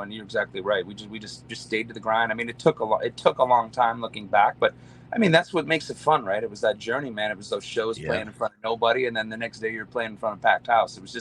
And you're exactly right. We just stayed to the grind. I mean, it took a long time looking back, but I mean, that's what makes it fun, right? It was that journey, man. It was those shows Yeah. playing in front of nobody, and then the next day you're playing in front of a packed house. It was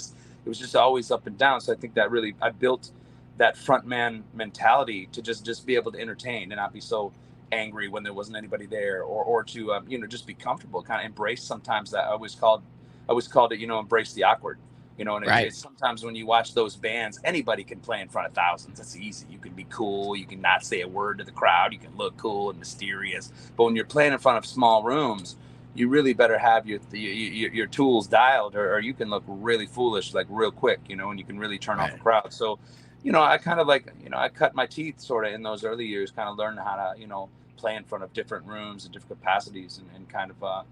just always up and down. So I think that really I built that frontman mentality to just be able to entertain and not be so angry when there wasn't anybody there, or to just be comfortable, kind of embrace sometimes that I always called it, embrace the awkward. And Right. it's sometimes when you watch those bands, anybody can play in front of thousands. That's easy. You can be cool. You can not say a word to the crowd. You can look cool and mysterious. But when you're playing in front of small rooms, you really better have your tools dialed, or you can look really foolish, like real quick, and you can really turn off a Right. crowd. So, I kind of I cut my teeth sort of in those early years, kind of learning how to, play in front of different rooms and different capacities, and kind of,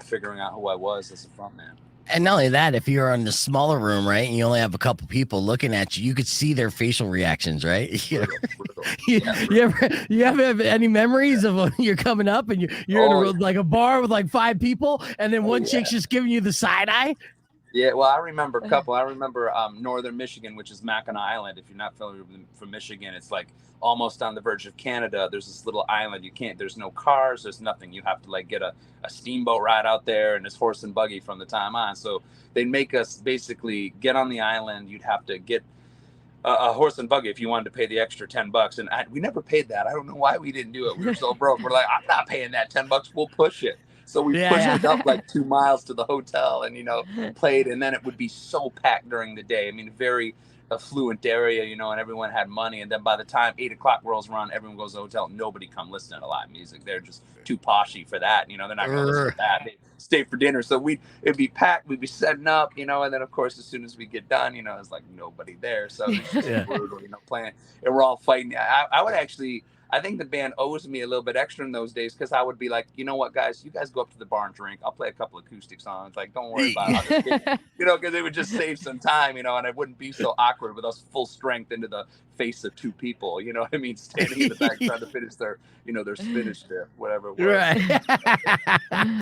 figuring out who I was as a frontman. And not only that, if you're in the smaller room, right, and you only have a couple people looking at you, you could see their facial reactions, right? Brutal, brutal. you, Yeah, you brutal. ever you have any memories of when you're coming up and you're in Oh yeah. like a bar with like 5 people, and then Oh one chick's yeah. just giving you the side eye? Yeah, well, I remember a couple. I remember northern Michigan, which is Mackinac Island. If you're not familiar from Michigan, it's like almost on the verge of Canada. There's this little island. There's no cars, there's nothing. You have to like get a steamboat ride out there, and this horse and buggy from the time on. So they'd make us basically get on the island. You'd have to get a horse and buggy if you wanted to pay the extra $10. And we never paid that. I don't know why we didn't do it. We were so broke. We're like, I'm not paying that $10. We'll push it. So we pushed Yeah, it up like 2 miles to the hotel, and played. And then it would be so packed during the day. I mean, very affluent area, and everyone had money. And then by the time 8 o'clock rolls around, everyone goes to the hotel. Nobody come listening to live music. They're just too poshy for that. They're not going to listen yeah. to that. They stay for dinner. So it'd be packed. We'd be setting up, and then of course as soon as we get done, it's like nobody there. So it's just Yeah. brutal, playing, and we're all fighting. I would actually. I think the band owes me a little bit extra in those days, because I would be like, you know what, guys, you guys go up to the bar and drink. I'll play a couple acoustic songs. Like, don't worry about it. I'll just get, because it would just save some time, and it wouldn't be so awkward with us full strength into the face of 2 people. You know what I mean? Standing in the back trying to finish their spinach dip, whatever it was. Right.